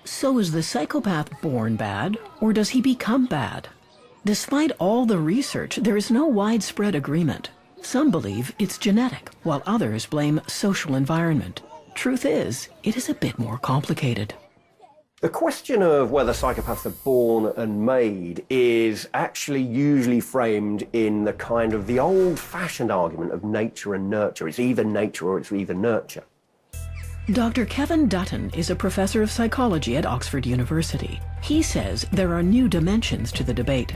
So is the psychopath born bad, or does he become bad? Despite all the research, there is no widespread agreement. Some believe it's genetic, while others blame social environment. Truth is, it is a bit more complicated. The question of whether psychopaths are born and made is actually usually framed in the kind of the old-fashioned argument of nature and nurture. It's either nature or it's either nurture. Dr. Kevin Dutton is a professor of psychology at Oxford University. He says there are new dimensions to the debate.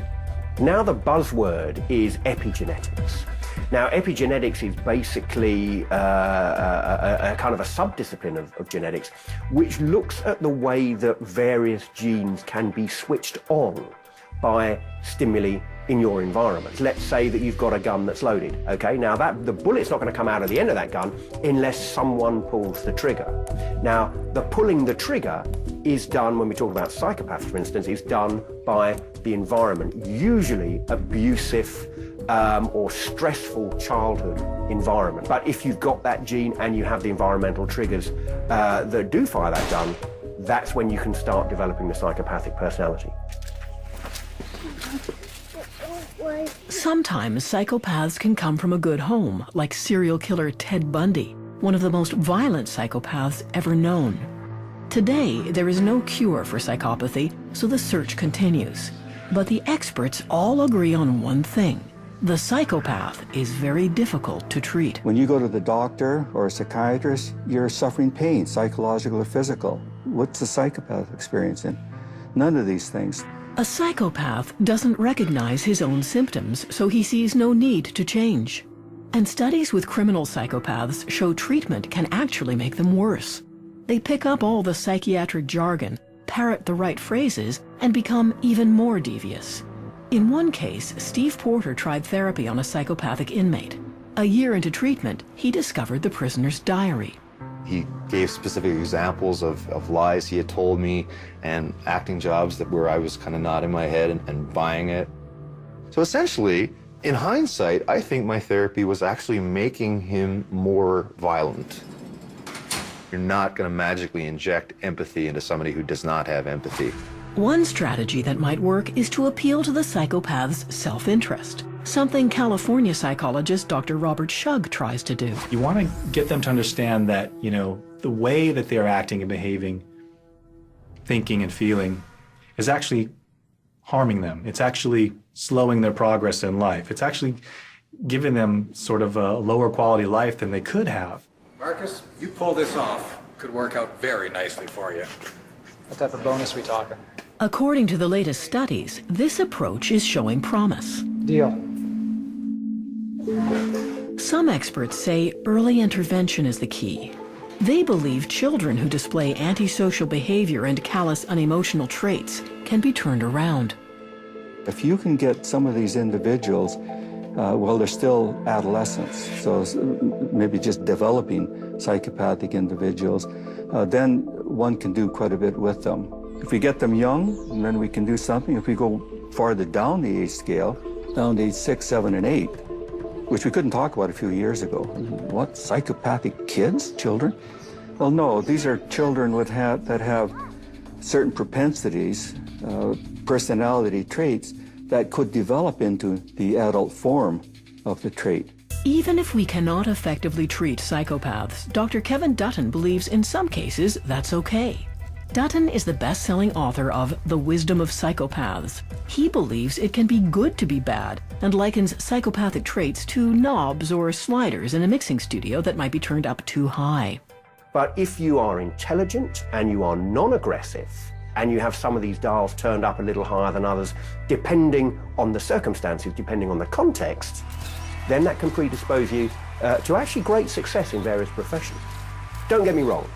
Now the buzzword is epigenetics. Now, epigenetics is basically a kind of a subdiscipline of genetics, which looks at the way that various genes can be switched on by stimuli in your environment. Let's say that you've got a gun that's loaded, okay? Now, the bullet's not going to come out of the end of that gun unless someone pulls the trigger. Now, the pulling the trigger is done, when we talk about psychopaths, for instance, is done by the environment, usually abusive, or stressful childhood environment. But if you've got that gene and you have the environmental triggers that do fire that gun, that's when you can start developing the psychopathic personality. Sometimes psychopaths can come from a good home, like serial killer Ted Bundy, one of the most violent psychopaths ever known. Today, there is no cure for psychopathy, so the search continues. But the experts all agree on one thing. The psychopath is very difficult to treat. When you go to the doctor or a psychiatrist, you're suffering pain, psychological or physical. What's the psychopath experiencing? None of these things. A psychopath doesn't recognize his own symptoms, so he sees no need to change. And studies with criminal psychopaths show treatment can actually make them worse. They pick up all the psychiatric jargon, parrot the right phrases, and become even more devious. In one case, Steve Porter tried therapy on a psychopathic inmate. A year into treatment, he discovered the prisoner's diary. He gave specific examples of lies he had told me and acting jobs where I was kind of nodding my head and buying it. So essentially, in hindsight, I think my therapy was actually making him more violent. You're not going to magically inject empathy into somebody who does not have empathy. One strategy that might work is to appeal to the psychopath's self-interest, something California psychologist Dr. Robert Shug tries to do. You want to get them to understand that, the way that they are acting and behaving, thinking and feeling, is actually harming them. It's actually slowing their progress in life. It's actually giving them sort of a lower quality life than they could have. Marcus, you pull this off. Could work out very nicely for you. What type of bonus we talking? According to the latest studies, this approach is showing promise. Deal. Some experts say early intervention is the key. They believe children who display antisocial behavior and callous unemotional traits can be turned around. If you can get some of these individuals, well, they're still adolescents, so maybe just developing psychopathic individuals, then one can do quite a bit with them. If we get them young, then we can do something. If we go farther down the age scale, down to age 6, 7, and 8, which we couldn't talk about a few years ago. What, psychopathic kids, children? Well, no, these are children that have certain propensities, personality traits that could develop into the adult form of the trait. Even if we cannot effectively treat psychopaths, Dr. Kevin Dutton believes in some cases that's okay. Dutton is the best-selling author of The Wisdom of Psychopaths. He believes it can be good to be bad and likens psychopathic traits to knobs or sliders in a mixing studio that might be turned up too high. But if you are intelligent and you are non-aggressive and you have some of these dials turned up a little higher than others, depending on the circumstances, depending on the context, then that can predispose you to actually great success in various professions. Don't get me wrong.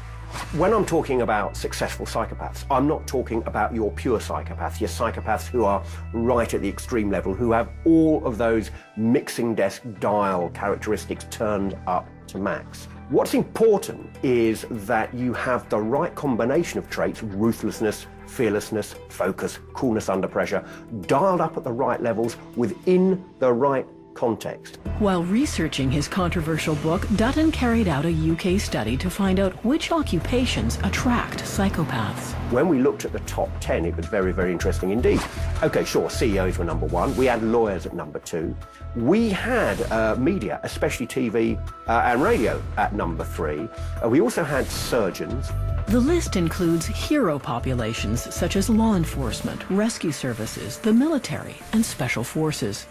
When I'm talking about successful psychopaths, I'm not talking about your pure psychopaths, your psychopaths who are right at the extreme level, who have all of those mixing desk dial characteristics turned up to max. What's important is that you have the right combination of traits, ruthlessness, fearlessness, focus, coolness under pressure, dialed up at the right levels within the right context. While researching his controversial book, Dutton carried out a UK study to find out which occupations attract psychopaths. When we looked at the top 10, it was very, very interesting indeed. Okay, sure, CEOs were number 1. We had lawyers at number 2. We had media, especially TV and radio, at number 3. We also had surgeons. The list includes hero populations such as law enforcement, rescue services, the military, and special forces.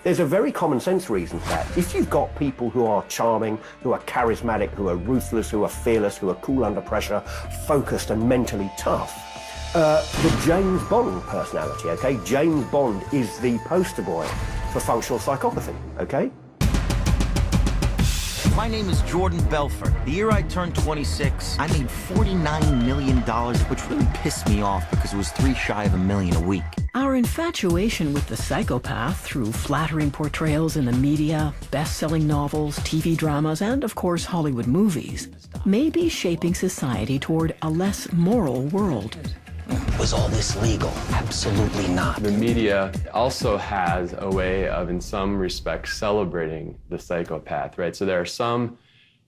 There's a very common sense reason for that. If you've got people who are charming, who are charismatic, who are ruthless, who are fearless, who are cool under pressure, focused and mentally tough, the James Bond personality, okay? James Bond is the poster boy for functional psychopathy, okay? My name is Jordan Belfort. The year I turned 26, I made $49 million, which really pissed me off because it was 3 shy of $1 million a week. Our infatuation with the psychopath through flattering portrayals in the media, best-selling novels, TV dramas, and of course Hollywood movies may be shaping society toward a less moral world. Was all this legal? Absolutely not. The media also has a way of, in some respects, celebrating the psychopath, right? So there are some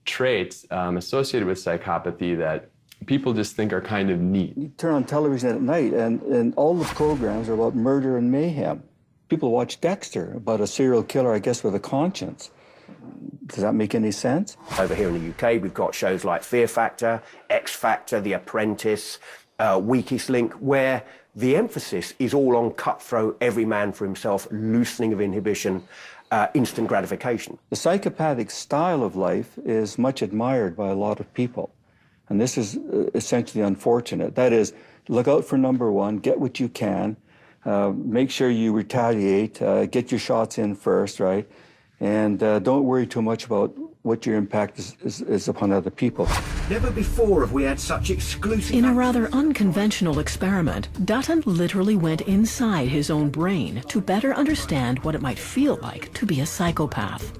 traits associated with psychopathy that people just think are kind of neat. You turn on television at night, and all the programs are about murder and mayhem. People watch Dexter, about a serial killer, I guess, with a conscience. Does that make any sense? Over here in the UK, we've got shows like Fear Factor, X Factor, The Apprentice, Weakest Link, where the emphasis is all on cutthroat, every man for himself, loosening of inhibition, instant gratification. The psychopathic style of life is much admired by a lot of people. And this is essentially unfortunate. That is, look out for number 1, get what you can, make sure you retaliate, get your shots in first, right? And don't worry too much about what your impact is upon other people. Never before have we had such exclusive... In a rather unconventional experiment, Dutton literally went inside his own brain to better understand what it might feel like to be a psychopath.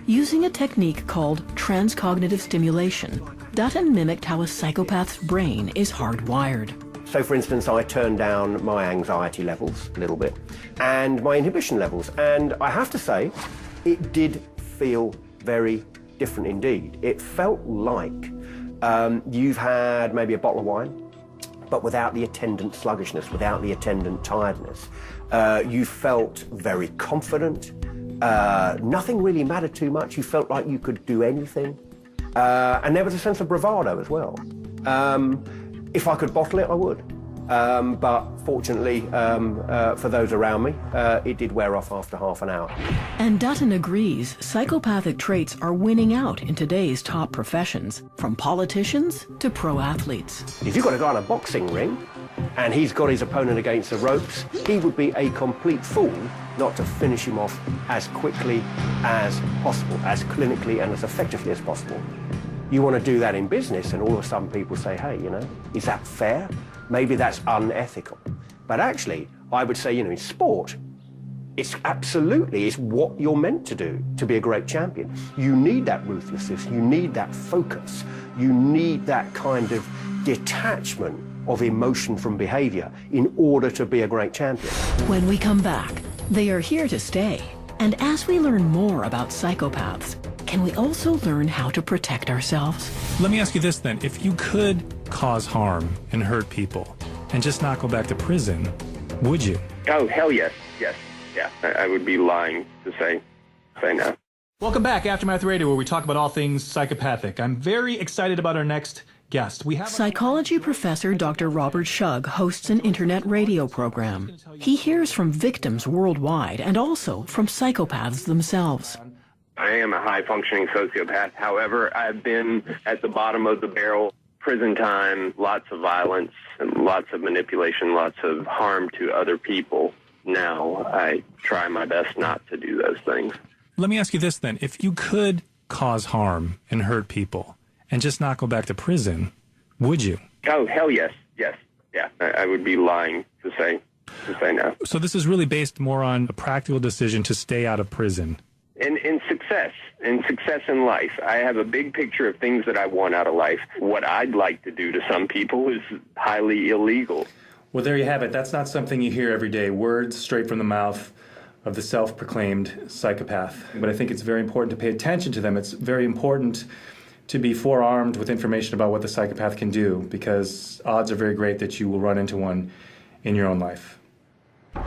Using a technique called transcognitive stimulation, Dutton mimicked how a psychopath's brain is hardwired. So, for instance, I turned down my anxiety levels a little bit and my inhibition levels. And I have to say, it did feel very different indeed. It felt like you've had maybe a bottle of wine, but without the attendant sluggishness, without the attendant tiredness. You felt very confident. Nothing really mattered too much. You felt like you could do anything. And there was a sense of bravado as well. If I could bottle it, I would. But fortunately, for those around me, it did wear off after half an hour. And Dutton agrees psychopathic traits are winning out in today's top professions, from politicians to pro athletes. If you've got a guy in a boxing ring and he's got his opponent against the ropes, he would be a complete fool not to finish him off as quickly as possible, as clinically and as effectively as possible. You want to do that in business, and all of a sudden people say, hey, you know, is that fair? Maybe that's unethical. But actually, I would say, you know, in sport, it's what you're meant to do to be a great champion. You need that ruthlessness, you need that focus, you need that kind of detachment of emotion from behavior in order to be a great champion. When we come back, they are here to stay. And as we learn more about psychopaths, can we also learn how to protect ourselves? Let me ask you this then. If you could cause harm and hurt people and just not go back to prison, would you? Oh, hell yes. Yes. Yeah. I would be lying to say no. Welcome back, Aftermath Radio, where we talk about all things psychopathic. I'm very excited about our next guest. We have Psychology professor Dr. Robert Shug hosts an internet radio program. He hears from victims worldwide and also from psychopaths themselves. I am a high-functioning sociopath. However, I've been at the bottom of the barrel, prison time, lots of violence, and lots of manipulation, lots of harm to other people. Now I try my best not to do those things. Let me ask you this then. If you could cause harm and hurt people and just not go back to prison, would you? Oh, hell yes. Yes. Yeah. I would be lying to say no. So this is really based more on a practical decision to stay out of prison. In success in life. I have a big picture of things that I want out of life. What I'd like to do to some people is highly illegal. Well, there you have it. That's not something you hear every day. Words straight from the mouth of the self-proclaimed psychopath. But I think it's very important to pay attention to them. It's very important to be forearmed with information about what the psychopath can do, because odds are very great that you will run into one in your own life.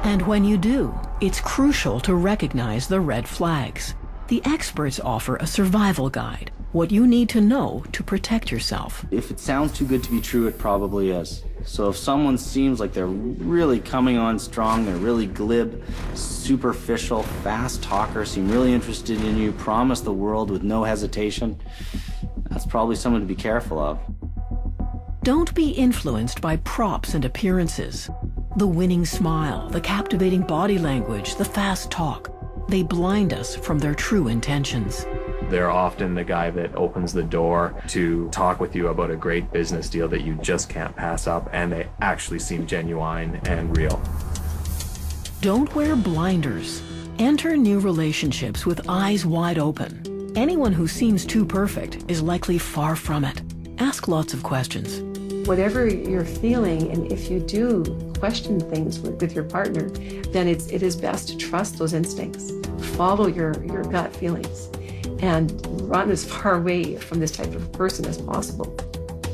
And when you do, it's crucial to recognize the red flags. The experts offer a survival guide, what you need to know to protect yourself. If it sounds too good to be true, it probably is. So if someone seems like they're really coming on strong, they're really glib, superficial, fast talker, seem really interested in you, promise the world with no hesitation, that's probably someone to be careful of. Don't be influenced by props and appearances. The winning smile, the captivating body language, the fast talk. They blind us from their true intentions. They're often the guy that opens the door to talk with you about a great business deal that you just can't pass up, and they actually seem genuine and real. Don't wear blinders. Enter new relationships with eyes wide open. Anyone who seems too perfect is likely far from it. Ask lots of questions. Whatever you're feeling, and if you do question things with your partner, then it is best to trust those instincts. Follow your gut feelings and run as far away from this type of person as possible.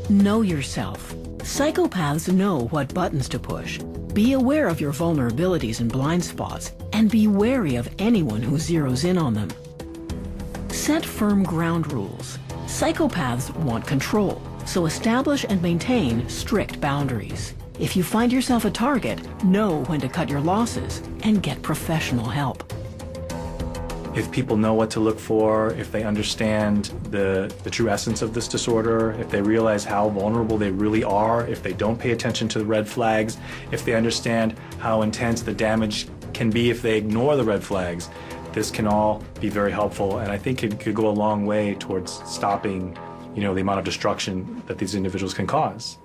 Know yourself. Psychopaths know what buttons to push. Be aware of your vulnerabilities and blind spots, and be wary of anyone who zeroes in on them. Set firm ground rules. Psychopaths want control, so establish and maintain strict boundaries. If you find yourself a target, know when to cut your losses and get professional help. If people know what to look for, if they understand the true essence of this disorder, if they realize how vulnerable they really are, if they don't pay attention to the red flags, if they understand how intense the damage can be if they ignore the red flags, this can all be very helpful, and I think it could go a long way towards stopping, the amount of destruction that these individuals can cause.